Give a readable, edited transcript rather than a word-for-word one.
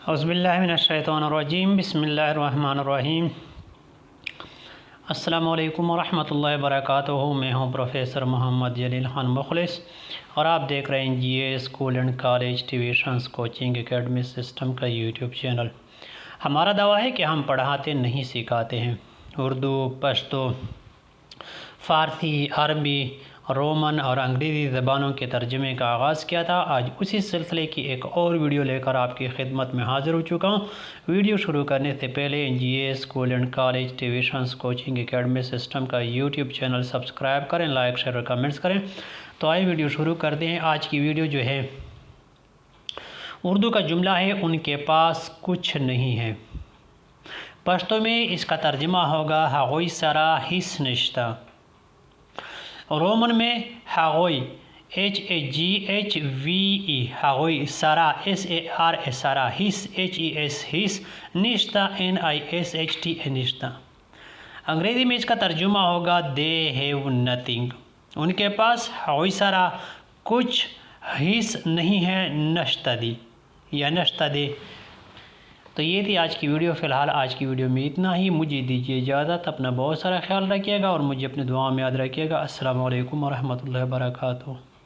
اعوذ باللہ من الشیطان الرجیم، بسم اللہ الرحمن الرحیم۔ السلام علیکم ورحمۃ اللہ وبرکاتہ۔ میں ہوں پروفیسر محمد جلیل خان مخلص اور آپ دیکھ رہے ہیں G A school and college tuitions coaching academy system کا یوٹیوب چینل۔ ہمارا دعویٰ ہے کہ ہم پڑھاتے نہیں سکھاتے ہیں۔ اردو، پشتو، فارسی، عربی، رومن اور انگریزی زبانوں کے ترجمے کا آغاز کیا تھا۔ آج اسی سلسلے کی ایک اور ویڈیو لے کر آپ کی خدمت میں حاضر ہو چکا ہوں۔ ویڈیو شروع کرنے سے پہلے G A school and college tuitions coaching academy system کا یوٹیوب چینل سبسکرائب کریں، لائک، شیئر اور کمنٹس کریں۔ تو آئے ویڈیو شروع کرتے ہیں۔ آج کی ویڈیو جو ہے اردو کا جملہ ہے ان کے پاس کچھ نہیں ہے۔ پشتو میں اس کا ترجمہ ہوگا ہغوی سرا ہیس نشتا۔ رومن میں ہغوی HAGHVE ہغوی سرا SARA سرا ہیس HES ہیس نشتا NISHTA نشتا۔ انگریزی میں اس کا ترجمہ ہوگا دے ہیو نتھنگ۔ ان کے پاس ہغوی سرا کچھ ہیس نہیں ہے، نشتا دی یا نشتا دے۔ تو یہ تھی آج کی ویڈیو۔ فی الحال آج کی ویڈیو میں اتنا ہی۔ مجھے دیجیے اجازت۔ اپنا بہت سارا خیال رکھیے گا اور مجھے اپنے دعاؤں میں یاد رکھیے گا۔ السلام علیکم ورحمۃ اللہ وبرکاتہ۔